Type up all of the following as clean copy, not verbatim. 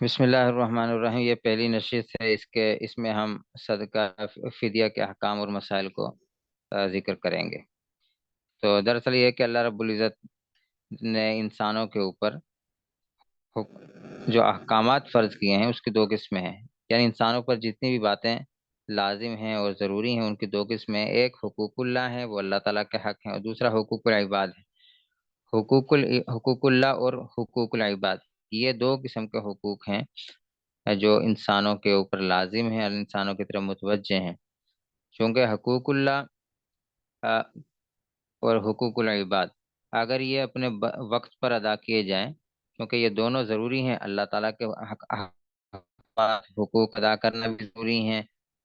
بسم اللہ الرحمن الرحیم، یہ پہلی نشست ہے، اس میں ہم صدقہ فدیہ کے احکام اور مسائل کو ذکر کریں گے۔ تو دراصل یہ ہے کہ اللہ رب العزت نے انسانوں کے اوپر جو احکامات فرض کیے ہیں اس کی دو قسمیں ہیں، یعنی انسانوں پر جتنی بھی باتیں لازم ہیں اور ضروری ہیں ان کی دو قسمیں ہیں۔ ایک حقوق اللہ ہے، وہ اللہ تعالیٰ کے حق ہیں، اور دوسرا حقوق العباد ہے۔ حقوق اللہ اور حقوق العباد، یہ دو قسم کے حقوق ہیں جو انسانوں کے اوپر لازم ہیں اور انسانوں کی طرف متوجہ ہیں۔ چونکہ حقوق اللہ آ، اور حقوق العباد اگر یہ اپنے وقت پر ادا کیے جائیں، کیونکہ یہ دونوں ضروری ہیں، اللہ تعالیٰ کے حقوق ادا کرنا بھی ضروری ہیں،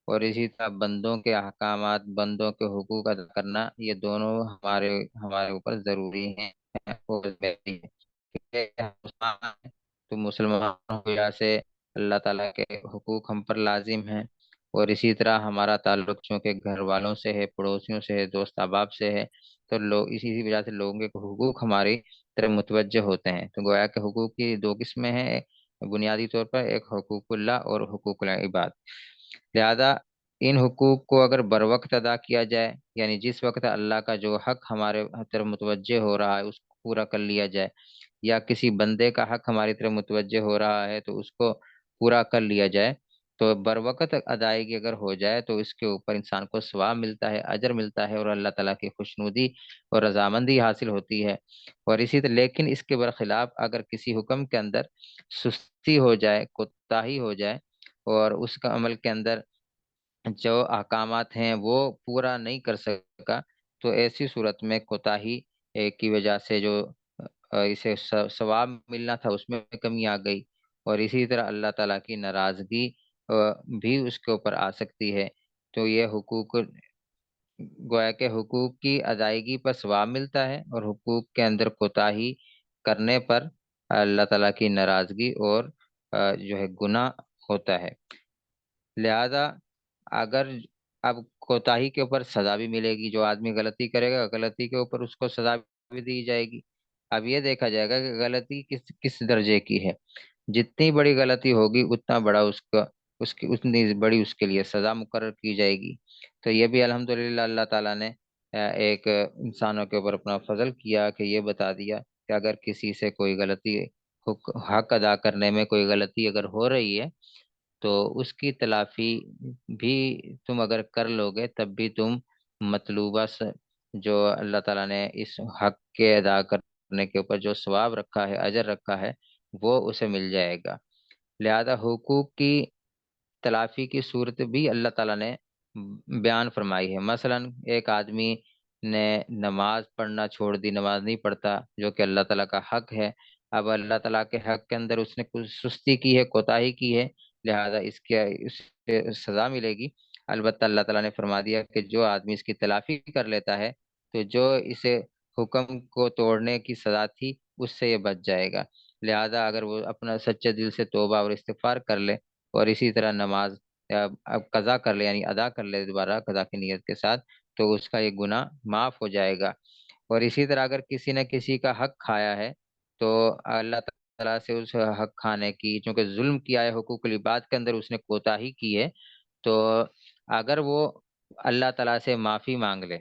اور اسی طرح بندوں کے احکامات، بندوں کے حقوق ادا کرنا، یہ دونوں ہمارے ہمارے اوپر ضروری ہیں اور ضروری ہیں۔ کیونکہ ہم مسلمان ہیں، تو مسلمانوں کی وجہ سے اللہ تعالیٰ کے حقوق ہم پر لازم ہیں، اور اسی طرح ہمارا تعلق چونکہ گھر والوں سے ہے، پڑوسیوں سے ہے، دوست احباب سے ہے، تو لوگ اسی وجہ سے لوگوں کے حقوق ہماری طرف متوجہ ہوتے ہیں۔ تو گویا کہ حقوق کی دو قسمیں ہیں بنیادی طور پر، ایک حقوق اللہ اور حقوق العباد۔ لہذا ان حقوق کو اگر بر وقت ادا کیا جائے، یعنی جس وقت اللہ کا جو حق ہمارے طرف متوجہ ہو رہا ہے اس کو پورا کر لیا جائے، یا کسی بندے کا حق ہماری طرف متوجہ ہو رہا ہے تو اس کو پورا کر لیا جائے، تو بر وقت ادائیگی اگر ہو جائے تو اس کے اوپر انسان کو ثواب ملتا ہے، اجر ملتا ہے، اور اللہ تعالیٰ کی خوشنودی اور رضامندی حاصل ہوتی ہے۔ اور اسی طرح لیکن اس کے برخلاف اگر کسی حکم کے اندر سستی ہو جائے، کوتاہی ہو جائے، اور اس کا عمل کے اندر جو احکامات ہیں وہ پورا نہیں کر سکا، تو ایسی صورت میں کوتاہی کی وجہ سے جو اسے ثواب ملنا تھا اس میں کمی آ گئی، اور اسی طرح اللہ تعالیٰ کی ناراضگی بھی اس کے اوپر آ سکتی ہے۔ تو یہ حقوق، گویا کہ حقوق کی ادائیگی پر ثواب ملتا ہے، اور حقوق کے اندر کوتاہی کرنے پر اللہ تعالیٰ کی ناراضگی اور جو ہے گناہ ہوتا ہے۔ لہذا اگر اب کوتاہی کے اوپر سزا بھی ملے گی، جو آدمی غلطی کرے گا غلطی کے اوپر اس کو سزا بھی دی جائے گی۔ اب یہ دیکھا جائے گا کہ غلطی کس کس درجے کی ہے، جتنی بڑی غلطی ہوگی اتنا بڑا اس کی اتنی بڑی اس کے لیے سزا مقرر کی جائے گی۔ تو یہ بھی الحمدللہ اللہ تعالیٰ نے ایک انسانوں کے اوپر اپنا فضل کیا کہ یہ بتا دیا کہ اگر کسی سے کوئی غلطی، حق ادا کرنے میں کوئی غلطی اگر ہو رہی ہے تو اس کی تلافی بھی تم اگر کر لو گے تب بھی تم مطلوبہ جو اللہ تعالیٰ نے اس حق کے ادا کرنے کے اوپر جو ثواب رکھا ہے، اجر رکھا ہے، وہ اسے مل جائے گا۔ لہذا حقوق کی تلافی کی صورت بھی اللہ تعالیٰ نے بیان فرمائی ہے۔ مثلا ایک آدمی نے نماز پڑھنا چھوڑ دی، نماز نہیں پڑھتا، جو کہ اللہ تعالیٰ کا حق ہے۔ اب اللہ تعالیٰ کے حق کے اندر اس نے کچھ سستی کی ہے، کوتاہی کی ہے، لہذا اس سے سزا ملے گی۔ البتہ اللہ تعالیٰ نے فرما دیا کہ جو آدمی اس کی تلافی کر لیتا ہے تو جو اسے حکم کو توڑنے کی سزا تھی اس سے یہ بچ جائے گا۔ لہذا اگر وہ اپنا سچے دل سے توبہ اور استغفار کر لے، اور اسی طرح نماز اب قضا کر لے، یعنی ادا کر لے دوبارہ قضا کی نیت کے ساتھ، تو اس کا یہ گناہ معاف ہو جائے گا۔ اور اسی طرح اگر کسی نے کسی کا حق کھایا ہے تو اللہ تعالیٰ سے اس حق کھانے کی، چونکہ ظلم کیا ہے حقوق العباد کے اندر، اس نے کوتاہی کی ہے، تو اگر وہ اللہ تعالیٰ سے معافی مانگ لے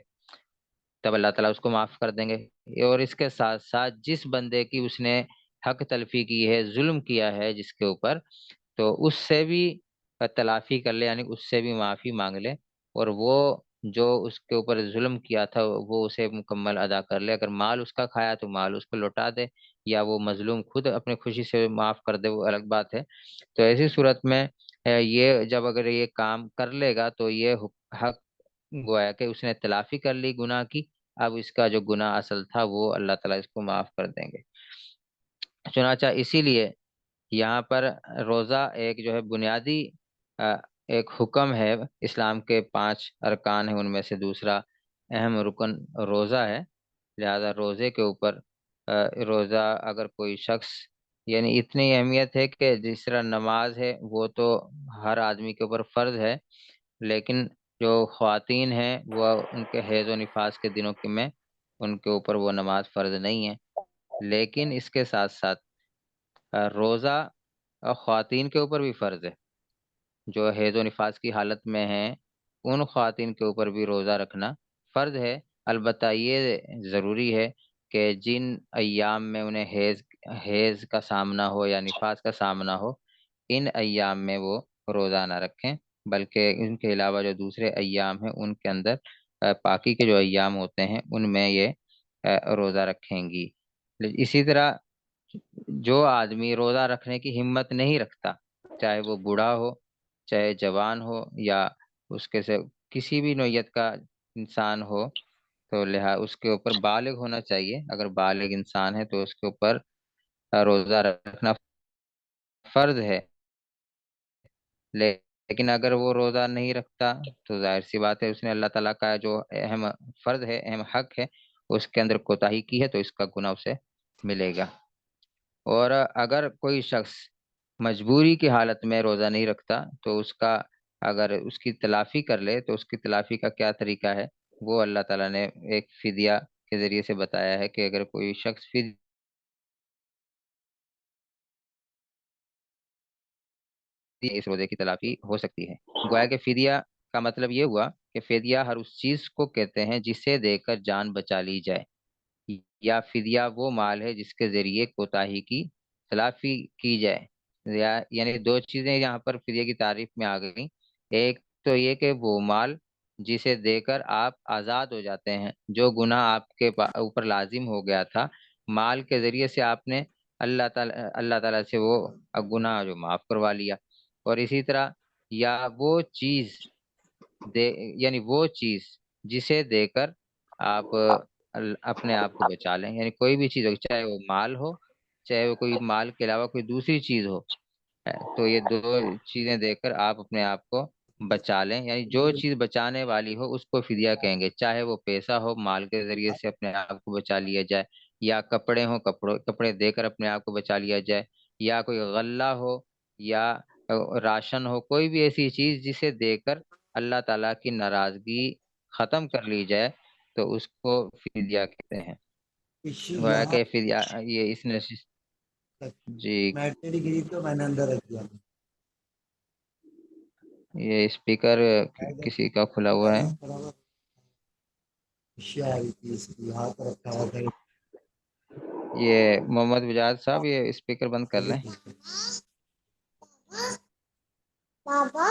تب اللہ تعالیٰ اس کو معاف کر دیں گے۔ اور اس کے ساتھ ساتھ جس بندے کی اس نے حق تلفی کی ہے، ظلم کیا ہے جس کے اوپر، تو اس سے بھی تلافی کر لے، یعنی اس سے بھی معافی مانگ لے، اور وہ جو اس کے اوپر ظلم کیا تھا وہ اسے مکمل ادا کر لے۔ اگر مال اس کا کھایا تو مال اس کو لوٹا دے، یا وہ مظلوم خود اپنے خوشی سے معاف کر دے، وہ الگ بات ہے۔ تو ایسی صورت میں یہ جب اگر یہ کام کر لے گا تو یہ حق، گویا کہ اس نے تلافی کر لی گناہ کی، اب اس کا جو گناہ اصل تھا وہ اللہ تعالیٰ اس کو معاف کر دیں گے۔ چنانچہ اسی لیے یہاں پر روزہ ایک جو ہے بنیادی آ، ایک حکم ہے، اسلام کے 5 ارکان ہیں ان میں سے دوسرا اہم رکن روزہ ہے۔ لہذا روزے کے اوپر روزہ اگر کوئی شخص، یعنی اتنی اہمیت ہے کہ جس طرح نماز ہے وہ تو ہر آدمی کے اوپر فرض ہے، لیکن جو خواتین ہیں وہ ان کے حیض و نفاس کے دنوں میں ان کے اوپر وہ نماز فرض نہیں ہے۔ لیکن اس کے ساتھ ساتھ روزہ اور خواتین کے اوپر بھی فرض ہے، جو حیض و نفاس کی حالت میں ہیں ان خواتین کے اوپر بھی روزہ رکھنا فرض ہے۔ البتہ یہ ضروری ہے کہ جن ایام میں انہیں حیض کا سامنا ہو یا نفاس کا سامنا ہو، ان ایام میں وہ روزہ نہ رکھیں، بلکہ ان کے علاوہ جو دوسرے ایام ہیں ان کے اندر پاکی کے جو ایام ہوتے ہیں ان میں یہ روزہ رکھیں گی۔ اسی طرح جو آدمی روزہ رکھنے کی ہمت نہیں رکھتا، چاہے وہ بوڑھا ہو، چاہے جوان ہو، یا اس کے سے کسی بھی نوعیت کا انسان ہو، تو اس کے اوپر بالغ ہونا چاہیے۔ اگر بالغ انسان ہے تو اس کے اوپر روزہ رکھنا فرض ہے، لیکن اگر وہ روزہ نہیں رکھتا تو ظاہر سی بات ہے اس نے اللہ تعالیٰ کا جو اہم فرض ہے، اہم حق ہے، اس کے اندر کوتاہی کی ہے، تو اس کا گناہ اسے ملے گا۔ اور اگر کوئی شخص مجبوری کی حالت میں روزہ نہیں رکھتا تو اگر اس کی تلافی کر لے تو اس کی تلافی کا کیا طریقہ ہے، وہ اللہ تعالیٰ نے ایک فدیہ کے ذریعے سے بتایا ہے کہ اگر کوئی شخص اس روزے کی تلافی ہو سکتی ہے۔ گویا کہ فدیہ کا مطلب یہ ہوا کہ فدیہ ہر اس چیز کو کہتے ہیں جسے دے کر جان بچا لی جائے، یا فدیہ وہ مال ہے جس کے ذریعے کوتاہی کی تلافی کی جائے، یعنی دو چیزیں یہاں پر فدیہ کی تعریف میں آ گئیں۔ ایک تو یہ کہ وہ مال جسے دے کر آپ آزاد ہو جاتے ہیں، جو گناہ آپ کے اوپر لازم ہو گیا تھا، مال کے ذریعے سے آپ نے اللہ تعالیٰ سے وہ گناہ جو معاف کروا لیا۔ اور اسی طرح یا وہ چیز دے یعنی وہ چیز جسے دے کر آپ اپنے آپ کو بچا لیں، یعنی کوئی بھی چیز ہو، چاہے وہ مال ہو، چاہے وہ کوئی مال کے علاوہ کوئی دوسری چیز ہو، تو یہ دو چیزیں دے کر آپ اپنے آپ کو بچا لیں، یعنی جو چیز بچانے والی ہو اس کو فدیہ کہیں گے، چاہے وہ پیسہ ہو، مال کے ذریعے سے اپنے آپ کو بچا لیا جائے، یا کپڑے ہوں، کپڑے دے کر اپنے آپ کو بچا لیا جائے، یا کوئی غلہ ہو، یا راشن ہو، کوئی بھی ایسی چیز جسے دے کر اللہ تعالیٰ کی ناراضگی ختم کر لی جائے، تو اس کو فدیہ کہتے ہیں۔ گویا یہاں کہ فدیہ یہ اس نے جی میٹری گری تو میں نے اندر رکھ دیا یہ اسپیکر کسی کا کھلا ہوا ہے۔ ہاتھ رکھا ہوا تھا یہ محمد وجاد صاحب یہ اسپیکر بند کر لیں۔ بابا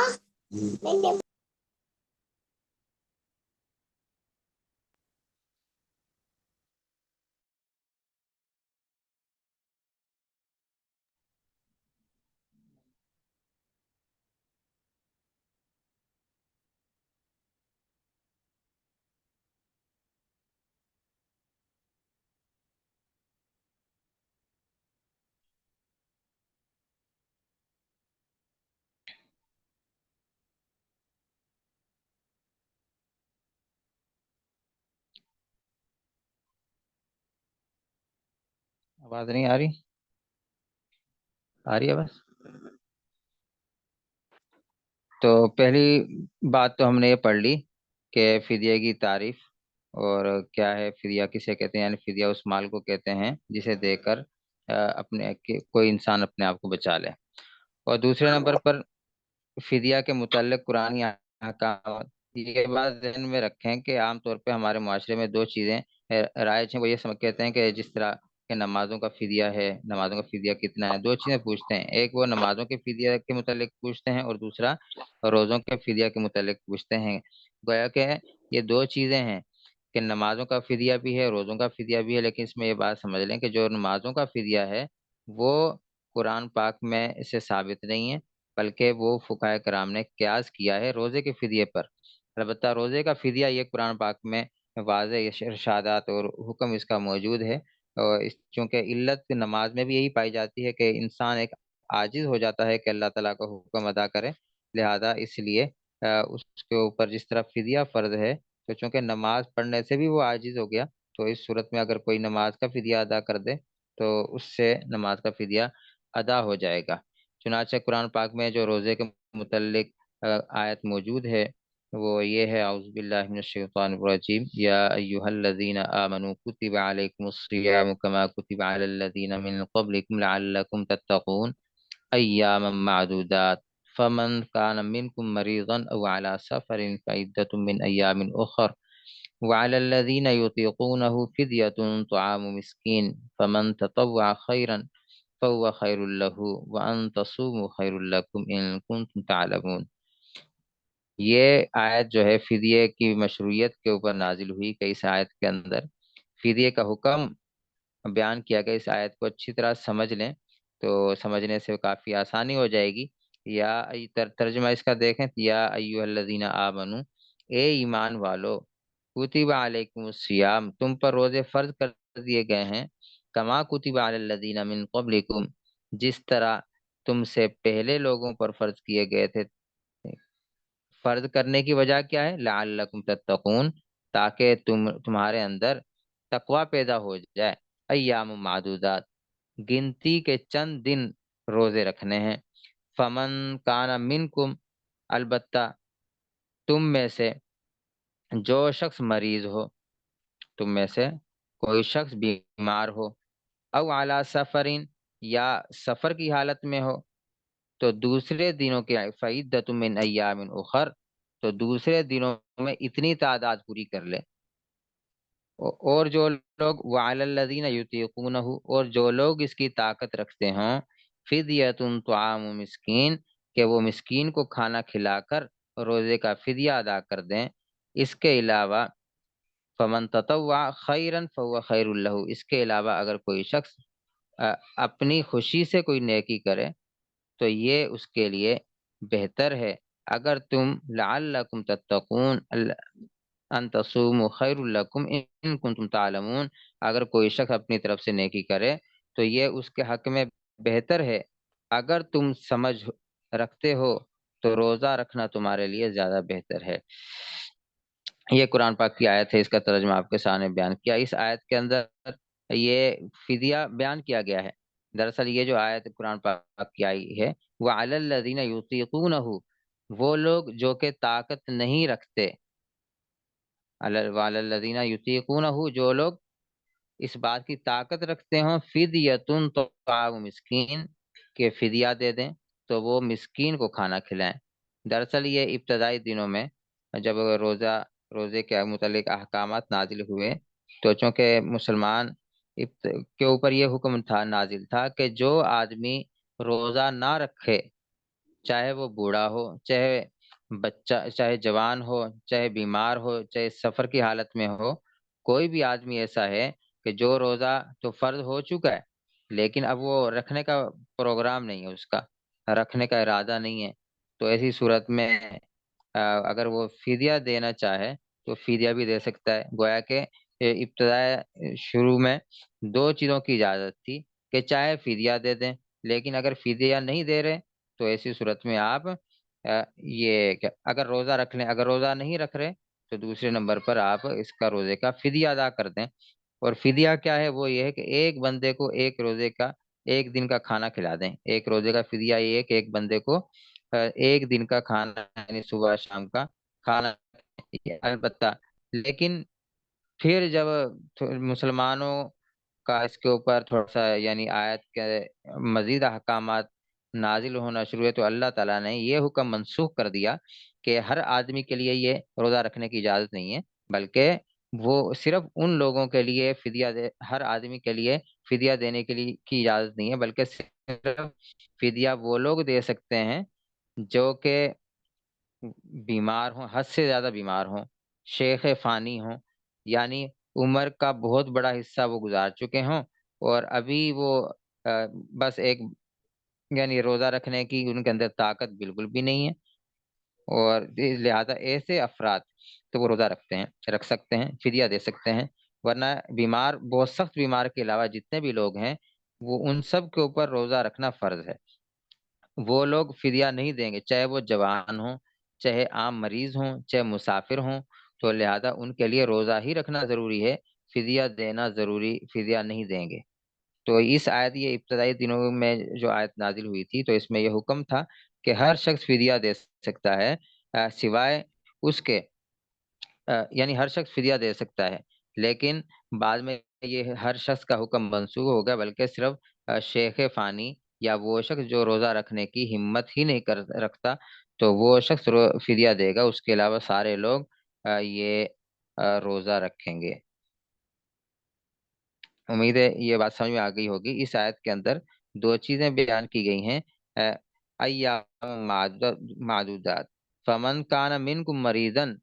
آواز نہیں آ رہی؟ آ رہی ہے بس؟ تو پہلی بات تو ہم نے یہ پڑھ لی کہ فدیہ کی تعریف اور کیا ہے، فدیہ کسے کہتے ہیں، یعنی فدیہ اس مال کو کہتے ہیں جسے دے کر کوئی انسان اپنے آپ کو بچا لے۔ اور دوسرے نمبر پر فدیہ کے متعلق قرآنی احکامات، یہ بات ذہن میں رکھیں کہ عام طور پہ ہمارے معاشرے میں دو چیزیں رائج ہیں، وہ یہ کہتے ہیں کہ جس طرح کہ نمازوں کا فدیہ ہے، نمازوں کا فدیہ کتنا ہے، دو چیزیں پوچھتے ہیں، ایک وہ نمازوں کے فدیہ کے متعلق پوچھتے ہیں اور دوسرا روزوں کے فدیہ کے متعلق پوچھتے ہیں۔ گویا کہ یہ دو چیزیں ہیں کہ نمازوں کا فدیہ بھی ہے، روزوں کا فدیہ بھی ہے، لیکن اس میں یہ بات سمجھ لیں کہ جو نمازوں کا فدیہ ہے وہ قرآن پاک میں اسے ثابت نہیں ہے، بلکہ وہ فقہائے کرام نے قیاس کیا ہے روزے کے فدیے پر۔ البتہ روزے کا فدیہ یہ قرآن پاک میں واضح ارشادات اور حکم اس کا موجود ہے، اور چونکہ علت نماز میں بھی یہی پائی جاتی ہے کہ انسان ایک عاجز ہو جاتا ہے کہ اللہ تعالیٰ کا حکم ادا کرے، لہذا اس لیے اس کے اوپر جس طرح فدیہ فرض ہے، تو چونکہ نماز پڑھنے سے بھی وہ عاجز ہو گیا، تو اس صورت میں اگر کوئی نماز کا فدیہ ادا کر دے تو اس سے نماز کا فدیہ ادا ہو جائے گا۔ چنانچہ قرآن پاک میں جو روزے کے متعلق آیت موجود ہے وہ یہ ہے، اعوذ باللہ من الشیطان الرجیم، یا ایہا الذین آمنوا کتب علیکم الصیام کما کتب علی الذین من قبلکم لعلکم تتقون۔ أياما معدودات فمن كان منكم مريضا أو على سفر فعدة من أيام أخر وعلى الذين يطيقونه فدية طعام مسكين فمن تطوع خيرا فهو خير له وأن تصوموا خير لكم إن كنتم تعلمون۔ یہ آیت جو ہے فدیے کی مشروعیت کے اوپر نازل ہوئی کہ اس آیت کے اندر فدیے کا حکم بیان کیا گیا۔ اس آیت کو اچھی طرح سمجھ لیں تو سمجھنے سے کافی آسانی ہو جائے گی۔ یا ترجمہ اس کا دیکھیں، یا ایھا الذین آمنو، اے ایمان والو، کتب علیکم الصیام، تم پر روزے فرض کر دیے گئے ہیں، کما کتب علی الذین من قبلکم، جس طرح تم سے پہلے لوگوں پر فرض کیے گئے تھے۔ فرض کرنے کی وجہ کیا ہے؟ لعلکم تتقون، تاکہ تمہارے اندر تقوی پیدا ہو جائے۔ ایام معدودات، گنتی کے چند دن روزے رکھنے ہیں۔ فمن کان منکم، البتہ تم میں سے جو شخص مریض ہو، تم میں سے کوئی شخص بیمار ہو، او علی سفرین، یا سفر کی حالت میں ہو، تو دوسرے دنوں کے فعدۃ من ایام اخر، تو دوسرے دنوں میں اتنی تعداد پوری کر لے۔ اور جو لوگ وعلی الذین یطیقونہ، اور جو لوگ اس کی طاقت رکھتے ہوں، فدیۃ طعام مسکین، کہ وہ مسکین کو کھانا کھلا کر روزے کا فدیہ ادا کر دیں۔ اس کے علاوہ فمن تطوع خیرا فهو خیر له، اس کے علاوہ اگر کوئی شخص اپنی خوشی سے کوئی نیکی کرے تو یہ اس کے لیے بہتر ہے۔ اگر تم لعلکم تتقون ان تصوموا خیر لکم ان کنتم تعلمون، اگر کوئی شخص اپنی طرف سے نیکی کرے تو یہ اس کے حق میں بہتر ہے، اگر تم سمجھ رکھتے ہو تو روزہ رکھنا تمہارے لیے زیادہ بہتر ہے۔ یہ قرآن پاک کی آیت ہے، اس کا ترجمہ آپ کے سامنے بیان کیا۔ اس آیت کے اندر یہ فدیہ بیان کیا گیا ہے۔ دراصل یہ جو آیت قرآن پاک کی آئی ہے، وَعَلَى الَّذِينَ يُطِيقُونَهُ، وہ لوگ جو کہ طاقت نہیں رکھتے، وَعَلَى الَّذِينَ يُطِيقُونَهُ، جو لوگ اس بات کی طاقت رکھتے ہوں، فدیۃ طعام مسکین، کہ فدیہ دے دیں تو وہ مسکین کو کھانا کھلائیں۔ دراصل یہ ابتدائی دنوں میں جب روزے کے متعلق احکامات نازل ہوئے تو چونکہ مسلمان کے اوپر یہ حکم نازل تھا کہ جو آدمی روزہ نہ رکھے، چاہے وہ بوڑھا ہو، چاہے بچہ، چاہے جوان ہو، چاہے بیمار ہو، چاہے سفر کی حالت میں ہو، کوئی بھی آدمی ایسا ہے کہ جو روزہ تو فرض ہو چکا ہے لیکن اب وہ رکھنے کا پروگرام نہیں ہے، اس کا رکھنے کا ارادہ نہیں ہے، تو ایسی صورت میں اگر وہ فدیہ دینا چاہے تو فدیہ بھی دے سکتا ہے۔ گویا کہ ابتدائی شروع میں دو چیزوں کی اجازت تھی کہ چاہے فدیہ دے دیں، لیکن اگر فدیہ نہیں دے رہے تو ایسی صورت میں آپ اگر روزہ رکھ لیں، اگر روزہ نہیں رکھ رہے تو دوسرے نمبر پر آپ اس کا روزے کا فدیہ ادا کر دیں۔ اور فدیہ کیا ہے؟ وہ یہ ہے کہ ایک بندے کو ایک روزے کا ایک دن کا کھانا کھلا دیں۔ ایک روزے کا فدیہ یہ ہے کہ ایک بندے کو ایک دن کا کھانا، یعنی صبح شام کا کھانا۔ البتہ لیکن پھر جب مسلمانوں کا اس کے اوپر تھوڑا سا یعنی آیت کے مزید احکامات نازل ہونا شروع ہوئے تو اللہ تعالیٰ نے یہ حکم منسوخ کر دیا کہ ہر آدمی کے لیے یہ روزہ رکھنے کی اجازت نہیں ہے، بلکہ وہ صرف ان لوگوں کے لیے ہر آدمی کے لیے فدیہ دینے کے لیے کی اجازت نہیں ہے، بلکہ صرف فدیہ وہ لوگ دے سکتے ہیں جو کہ بیمار ہوں، حد سے زیادہ بیمار ہوں، شیخ فانی ہوں، یعنی عمر کا بہت بڑا حصہ وہ گزار چکے ہوں اور ابھی وہ بس ایک یعنی روزہ رکھنے کی ان کے اندر طاقت بالکل بھی نہیں ہے، اور لہذا ایسے افراد تو وہ روزہ رکھ سکتے ہیں، فدیہ دے سکتے ہیں، ورنہ بیمار، بہت سخت بیمار کے علاوہ جتنے بھی لوگ ہیں وہ ان سب کے اوپر روزہ رکھنا فرض ہے۔ وہ لوگ فدیہ نہیں دیں گے، چاہے وہ جوان ہوں، چاہے عام مریض ہوں، چاہے مسافر ہوں، تو لہذا ان کے لیے روزہ ہی رکھنا ضروری ہے، فدیہ دینا فدیہ نہیں دیں گے۔ تو اس آیت، یہ ابتدائی دنوں میں جو آیت نازل ہوئی تھی تو اس میں یہ حکم تھا کہ ہر شخص فدیہ دے سکتا ہے، سوائے اس کے یعنی ہر شخص فدیہ دے سکتا ہے، لیکن بعد میں یہ ہر شخص کا حکم منسوخ ہو گیا، بلکہ صرف شیخ فانی یا وہ شخص جو روزہ رکھنے کی ہمت ہی نہیں رکھتا تو وہ شخص فدیہ دے گا، اس کے علاوہ سارے لوگ یہ روزہ رکھیں گے۔ امید ہے یہ بات سمجھ میں آ گئی ہوگی۔ اس آیت کے اندر دو چیزیں بیان کی گئی ہیں، ایام معدودات، فمن کان منکم مریضن،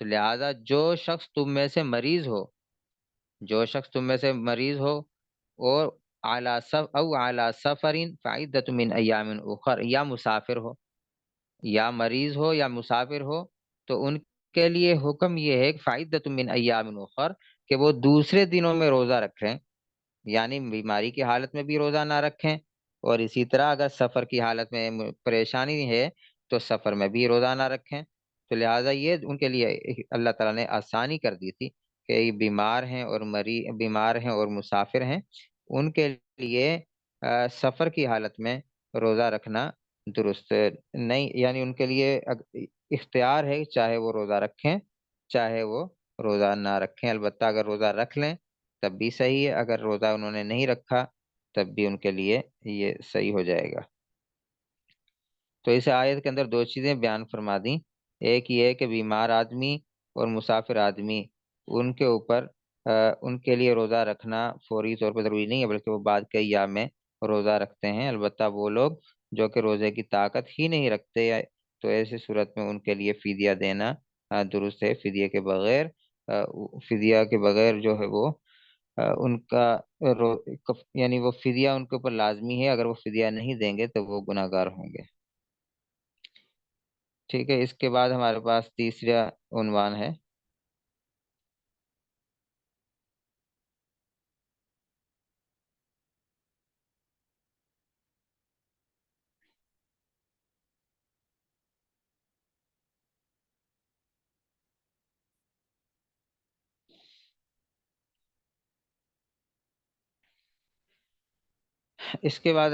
تو لہذا جو شخص تم میں سے مریض ہو، جو شخص تم میں سے مریض ہو، اور اعلی سفرین فعدۃ من ایام اخر، یا مسافر ہو، یا مریض ہو یا مسافر ہو، تو ان کے لیے حکم یہ ہے کہ فعدۃ من ایام اخر، کہ وہ دوسرے دنوں میں روزہ رکھیں، یعنی بیماری کی حالت میں بھی روزہ نہ رکھیں، اور اسی طرح اگر سفر کی حالت میں پریشانی ہے تو سفر میں بھی روزہ نہ رکھیں۔ تو لہٰذا یہ ان کے لیے اللہ تعالیٰ نے آسانی کر دی تھی کہ یہ بیمار ہیں اور مسافر ہیں، ان کے لیے سفر کی حالت میں روزہ رکھنا درست نہیں، یعنی ان کے لیے اختیار ہے، چاہے وہ روزہ رکھیں چاہے وہ روزہ نہ رکھیں، البتہ اگر روزہ رکھ لیں تب بھی صحیح ہے، اگر روزہ انہوں نے نہیں رکھا تب بھی ان کے لیے یہ صحیح ہو جائے گا۔ تو اس آیت کے اندر دو چیزیں بیان فرما دیں، ایک یہ ہے کہ بیمار آدمی اور مسافر آدمی، ان کے اوپر ان کے لیے روزہ رکھنا فوری طور پر ضروری نہیں ہے، بلکہ وہ بعد کے ایام میں روزہ رکھتے ہیں، البتہ وہ لوگ جو کہ روزے کی طاقت ہی نہیں رکھتے، تو ایسی صورت میں ان کے لیے فدیہ دینا درست ہے۔ فدیہ کے بغیر جو ہے وہ ان کا یعنی وہ فدیہ ان کے اوپر لازمی ہے، اگر وہ فدیہ نہیں دیں گے تو وہ گناہ گار ہوں گے۔ ٹھیک ہے، اس کے بعد ہمارے پاس تیسرا عنوان ہے۔ اس کے بعد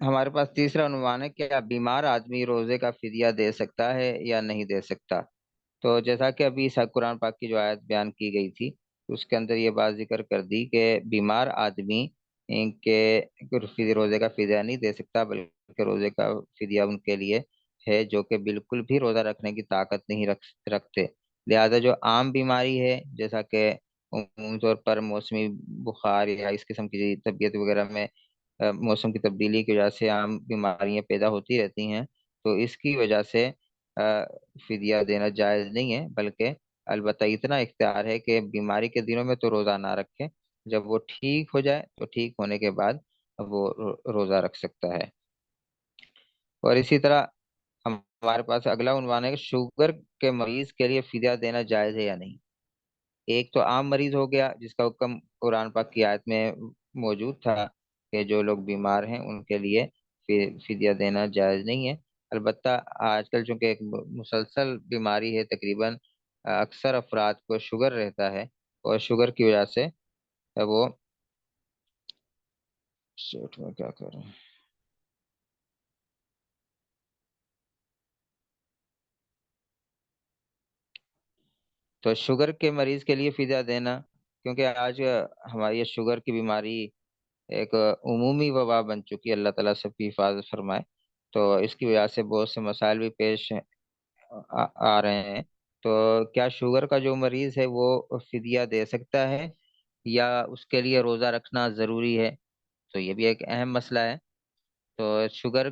ہمارے پاس تیسرا عنوان ہے، کیا بیمار آدمی روزے کا فدیہ دے سکتا ہے یا نہیں دے سکتا؟ تو جیسا کہ ابھی قرآن پاک کی جو آیت بیان کی گئی تھی، اس کے اندر یہ بات ذکر کر دی کہ بیمار آدمی کے روزے کا فدیہ نہیں دے سکتا، بلکہ روزے کا فدیہ ان کے لیے ہے جو کہ بالکل بھی روزہ رکھنے کی طاقت نہیں رکھتے۔ لہذا جو عام بیماری ہے، جیسا کہ عمومی طور پر موسمی بخار یا اس قسم کی طبیعت وغیرہ میں موسم کی تبدیلی کی وجہ سے عام بیماریاں پیدا ہوتی رہتی ہیں، تو اس کی وجہ سے فدیہ دینا جائز نہیں ہے، بلکہ البتہ اتنا اختیار ہے کہ بیماری کے دنوں میں تو روزہ نہ رکھے، جب وہ ٹھیک ہو جائے تو ٹھیک ہونے کے بعد وہ روزہ رکھ سکتا ہے۔ اور اسی طرح ہمارے پاس اگلا عنوان ہے کہ شوگر کے مریض کے لیے فدیہ دینا جائز ہے یا نہیں۔ ایک تو عام مریض ہو گیا جس کا حکم قرآن پاک کی آیت میں موجود تھا کہ جو لوگ بیمار ہیں ان کے لیے فدیہ دینا جائز نہیں ہے، البتہ آج کل چونکہ ایک مسلسل بیماری ہے، تقریباً اکثر افراد کو شوگر رہتا ہے، اور شوگر کی وجہ سے وہ شیٹ میں کیا کر رہے ہیں، تو شوگر کے مریض کے لیے فدیہ دینا، کیونکہ آج ہماری یہ شوگر کی بیماری ایک عمومی وبا بن چکی ہے، اللہ تعالیٰ سب کی حفاظت فرمائے، تو اس کی وجہ سے بہت سے مسائل بھی پیش آ رہے ہیں۔ تو کیا شوگر کا جو مریض ہے وہ فدیہ دے سکتا ہے یا اس کے لیے روزہ رکھنا ضروری ہے؟ تو یہ بھی ایک اہم مسئلہ ہے۔ تو شوگر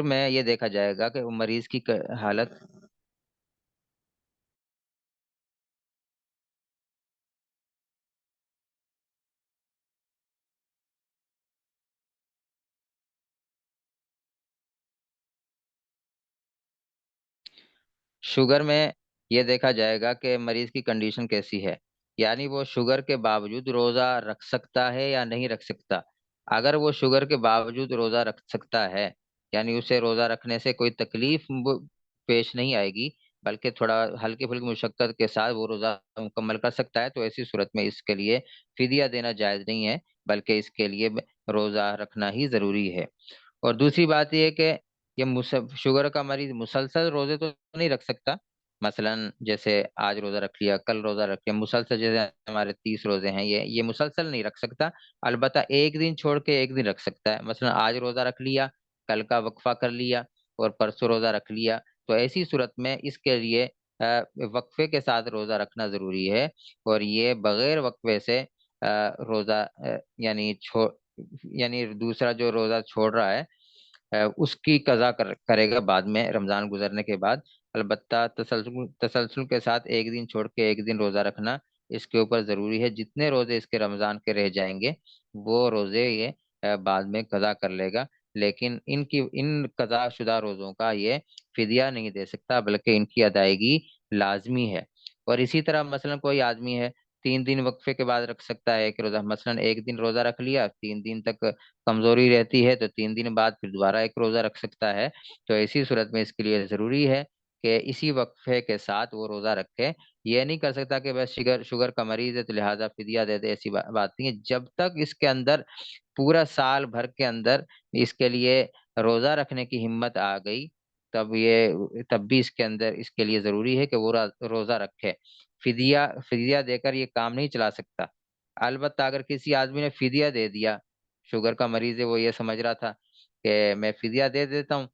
میں یہ دیکھا جائے گا کہ وہ مریض کی حالت، شوگر میں یہ دیکھا جائے گا کہ مریض کی کنڈیشن کیسی ہے، یعنی وہ شوگر کے باوجود روزہ رکھ سکتا ہے یا نہیں رکھ سکتا۔ اگر وہ شوگر کے باوجود روزہ رکھ سکتا ہے، یعنی اسے روزہ رکھنے سے کوئی تکلیف پیش نہیں آئے گی، بلکہ تھوڑا ہلکی پھلکی مشقت کے ساتھ وہ روزہ مکمل کر سکتا ہے، تو ایسی صورت میں اس کے لیے فدیہ دینا جائز نہیں ہے، بلکہ اس کے لیے روزہ رکھنا ہی ضروری ہے۔ اور دوسری بات یہ ہے کہ یہ شوگر کا مریض مسلسل روزے تو نہیں رکھ سکتا، مثلاً جیسے آج روزہ رکھ لیا، کل روزہ رکھ لیا، مسلسل جیسے ہمارے 30 روزے ہیں، یہ مسلسل نہیں رکھ سکتا، البتہ ایک دن چھوڑ کے ایک دن رکھ سکتا ہے۔ مثلاً آج روزہ رکھ لیا، کل کا وقفہ کر لیا اور پرسوں روزہ رکھ لیا، تو ایسی صورت میں اس کے لیے وقفے کے ساتھ روزہ رکھنا ضروری ہے، اور یہ بغیر وقفے سے روزہ یعنی دوسرا جو روزہ چھوڑ رہا ہے اس کی قضا کرے گا بعد میں، رمضان گزرنے کے بعد۔ البتہ تسلسل کے ساتھ ایک دن چھوڑ کے ایک دن روزہ رکھنا اس کے اوپر ضروری ہے۔ جتنے روزے اس کے رمضان کے رہ جائیں گے وہ روزے یہ بعد میں قضا کر لے گا، لیکن ان قضا شدہ روزوں کا یہ فدیہ نہیں دے سکتا، بلکہ ان کی ادائیگی لازمی ہے۔ اور اسی طرح مثلا کوئی آدمی ہے 3 دن وقفے کے بعد رکھ سکتا ہے ایک روزہ، مثلا ایک دن روزہ رکھ لیا، 3 دن تک کمزوری رہتی ہے تو 3 دن بعد پھر دوبارہ ایک روزہ رکھ سکتا ہے۔ تو ایسی صورت میں اس کے لیے ضروری ہے کہ اسی وقفے کے ساتھ وہ روزہ رکھے۔ یہ نہیں کر سکتا کہ بس شوگر کا مریض ہے تو لہٰذا فدیہ دے دے، ایسی بات نہیں ہے۔ جب تک اس کے اندر پورا سال بھر کے اندر اس کے لیے روزہ رکھنے کی ہمت آ گئی، تب بھی اس کے اندر اس کے لیے ضروری ہے کہ وہ روزہ رکھے۔ فدیہ دے کر یہ کام نہیں چلا سکتا۔ البتہ اگر کسی آدمی نے فدیہ دے دیا، شوگر کا مریض ہے، وہ یہ سمجھ رہا تھا کہ میں فدیہ دے دیتا ہوں،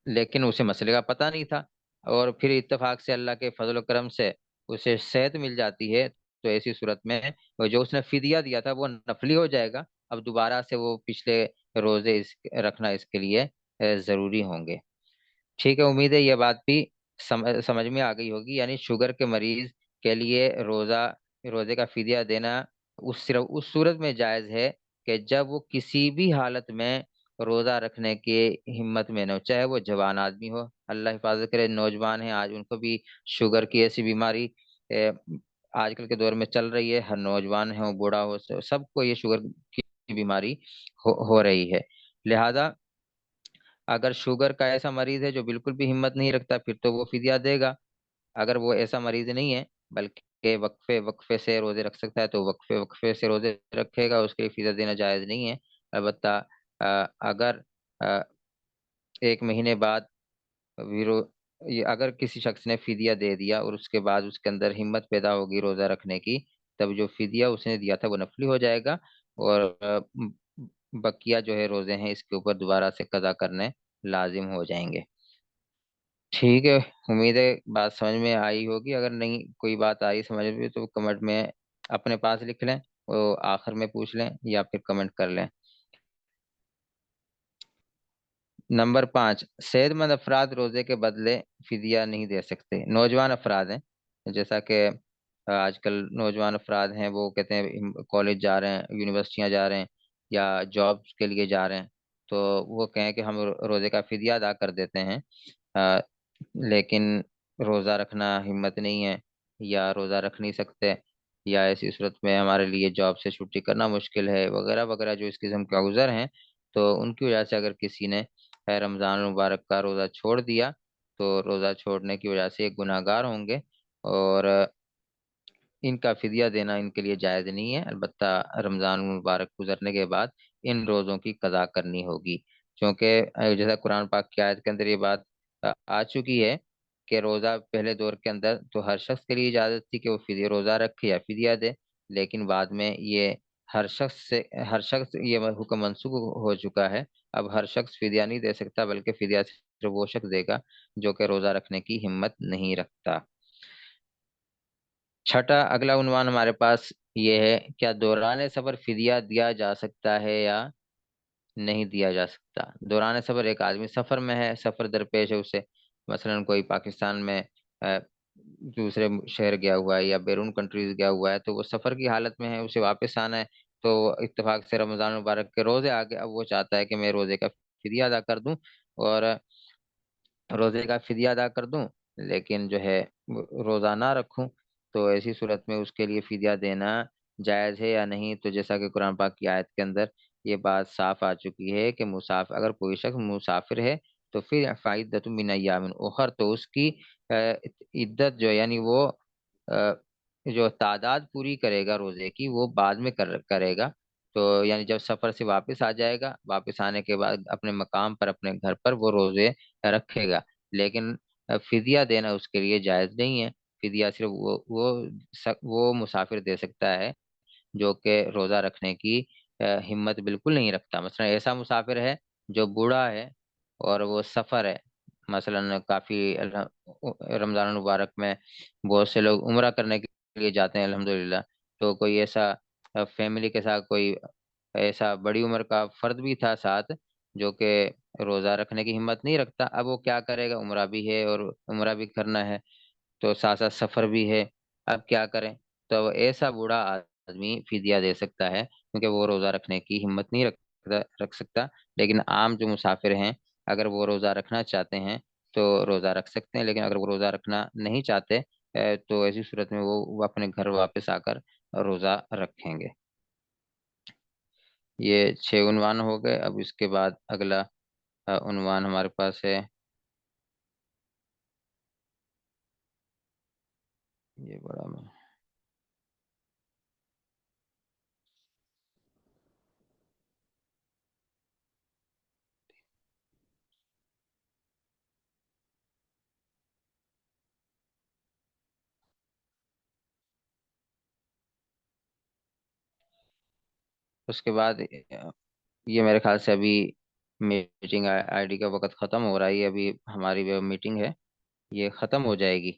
لیکن اسے مسئلے کا پتہ نہیں تھا، اور پھر اتفاق سے اللہ کے فضل و کرم سے اسے صحت مل جاتی ہے، تو ایسی صورت میں وہ جو اس نے فدیہ دیا تھا وہ نفلی ہو جائے گا۔ اب دوبارہ سے وہ پچھلے روزے رکھنا اس کے لیے ضروری ہوں گے۔ ٹھیک ہے، امید ہے یہ بات بھی سمجھ میں آ گئی ہوگی۔ یعنی شوگر کے مریض کے لیے روزے کا فدیہ دینا صرف اس صورت میں جائز ہے کہ جب وہ کسی بھی حالت میں روزہ رکھنے کی ہمت میں نہ ہو، چاہے وہ جوان آدمی ہو، اللہ حفاظت کرے، نوجوان ہیں آج ان کو بھی شوگر کی ایسی بیماری آج کل کے دور میں چل رہی ہے، ہر نوجوان ہے، وہ بوڑھا ہو، سب کو یہ شوگر کی بیماری ہو رہی ہے۔ لہذا اگر شوگر کا ایسا مریض ہے جو بالکل بھی ہمت نہیں رکھتا، پھر تو وہ فدیہ دے گا۔ اگر وہ ایسا مریض نہیں ہے بلکہ وقفے وقفے سے روزے رکھ سکتا ہے، تو وقفے وقفے سے روزے رکھے گا، اس کے لیے فدیہ دینا جائز نہیں ہے۔ البتہ اگر آ، ایک مہینے بعد اگر کسی شخص نے فدیہ دے دیا اور اس کے بعد اس کے اندر ہمت پیدا ہوگی روزہ رکھنے کی، تب جو فدیہ اس نے دیا تھا وہ نفلی ہو جائے گا، اور بقیہ جو ہے روزے ہیں اس کے اوپر دوبارہ سے قضا کرنے لازم ہو جائیں گے۔ ٹھیک ہے، امید ہے بات سمجھ میں آئی ہوگی۔ اگر نہیں کوئی بات آئی سمجھ میں تو کمنٹ میں اپنے پاس لکھ لیں، وہ آخر میں پوچھ لیں یا پھر کمنٹ کر لیں۔ نمبر 5، صحت مند افراد روزے کے بدلے فدیہ نہیں دے سکتے۔ نوجوان افراد ہیں، جیسا کہ آج کل نوجوان افراد ہیں، وہ کہتے ہیں کالج جا رہے ہیں، یونیورسٹیاں جا رہے ہیں یا جابس کے لیے جا رہے ہیں، تو وہ کہیں کہ ہم روزے کا فدیہ ادا کر دیتے ہیں، لیکن روزہ رکھنا ہمت نہیں ہے، یا روزہ رکھ نہیں سکتے، یا ایسی صورت میں ہمارے لیے جاب سے چھٹی کرنا مشکل ہے، وغیرہ وغیرہ جو اس قسم کا عذر ہیں، تو ان کی وجہ سے اگر کسی نے رمضان المبارک کا روزہ چھوڑ دیا تو روزہ چھوڑنے کی وجہ سے یہ گناہ گار ہوں گے، اور ان کا فدیہ دینا ان کے لیے جائز نہیں ہے۔ البتہ رمضان المبارک گزرنے کے بعد ان روزوں کی قضا کرنی ہوگی، کیونکہ جیسا قرآن پاک کی آیت کے اندر یہ بات آ چکی ہے کہ روزہ پہلے دور کے اندر تو ہر شخص کے لیے اجازت تھی کہ وہ روزہ رکھے یا فدیہ دے، لیکن بعد میں یہ ہر شخص یہ حکم منسوخ ہو چکا ہے۔ اب ہر شخص فدیہ نہیں دے سکتا، بلکہ فدیہ صرف وہ شخص دے گا جو کہ روزہ رکھنے کی ہمت نہیں رکھتا۔ چھٹا اگلا عنوان ہمارے پاس یہ ہے، کیا دوران سفر فدیہ دیا جا سکتا ہے یا نہیں دیا جا سکتا؟ دوران سفر ایک آدمی سفر میں ہے، سفر درپیش ہے اسے، مثلا کوئی پاکستان میں دوسرے شہر گیا ہوا ہے یا بیرون کنٹریز گیا ہوا ہے، تو وہ سفر کی حالت میں ہے، اسے واپس آنا ہے، تو اتفاق سے رمضان مبارک کے روزے آگے، اب وہ چاہتا ہے کہ میں روزے کا فدیہ ادا کر دوں، اور روزے کا فدیہ ادا کر دوں لیکن جو ہے روزہ نہ رکھوں، تو ایسی صورت میں اس کے لیے فدیہ دینا جائز ہے یا نہیں؟ تو جیسا کہ قرآن پاک کی آیت کے اندر یہ بات صاف آ چکی ہے کہ اگر کوئی شخص مسافر ہے تو پھر فعدۃ من ایام اخر، تو اس کی عدت جو یعنی وہ جو تعداد پوری کرے گا روزے کی وہ بعد میں کرے گا، تو یعنی جب سفر سے واپس آ جائے گا، واپس آنے کے بعد اپنے مقام پر اپنے گھر پر وہ روزے رکھے گا، لیکن فدیہ دینا اس کے لیے جائز نہیں ہے۔ فدیہ صرف وہ مسافر دے سکتا ہے جو کہ روزہ رکھنے کی ہمت بالکل نہیں رکھتا۔ مثلا ایسا مسافر ہے جو بوڑھا ہے اور وہ سفر ہے، مثلا کافی رمضان المبارک میں بہت سے لوگ عمرہ کرنے کے لیے جاتے ہیں الحمدللہ، تو کوئی ایسا فیملی کے ساتھ کوئی ایسا بڑی عمر کا فرد بھی تھا ساتھ جو کہ روزہ رکھنے کی ہمت نہیں رکھتا، اب وہ کیا کرے گا؟ عمرہ بھی ہے اور عمرہ بھی کرنا ہے، تو ساتھ ساتھ سفر بھی ہے، اب کیا کریں؟ تو ایسا بوڑھا آدمی فدیہ دے سکتا ہے کیونکہ وہ روزہ رکھنے کی ہمت نہیں رکھ سکتا۔ لیکن عام جو مسافر ہیں اگر وہ روزہ رکھنا چاہتے ہیں تو روزہ رکھ سکتے ہیں، لیکن اگر وہ روزہ رکھنا نہیں چاہتے تو ایسی صورت میں وہ اپنے گھر واپس آ کر روزہ رکھیں گے۔ یہ 6 عنوان ہو گئے۔ اب اس کے بعد اگلا عنوان ہمارے پاس ہے، یہ بڑا میں اس کے بعد یہ میرے خیال سے ابھی میٹنگ آئی ڈی کا وقت ختم ہو رہا ہے، یہ ابھی ہماری جو میٹنگ ہے یہ ختم ہو جائے گی،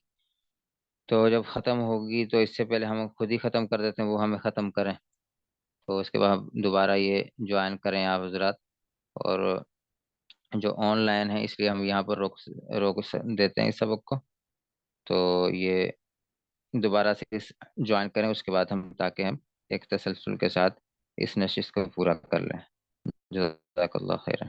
تو جب ختم ہوگی تو اس سے پہلے ہم خود ہی ختم کر دیتے ہیں، وہ ہمیں ختم کریں، تو اس کے بعد دوبارہ یہ جوائن کریں آپ حضرات۔ اور جو آن لائن ہے اس لیے ہم یہاں پر روک دیتے ہیں اس سبق کو، تو یہ دوبارہ سے جوائن کریں اس کے بعد ہم، تاکہ ہم ایک تسلسل کے ساتھ اس نشست کو پورا کر لیں۔ جزاک اللہ خیر۔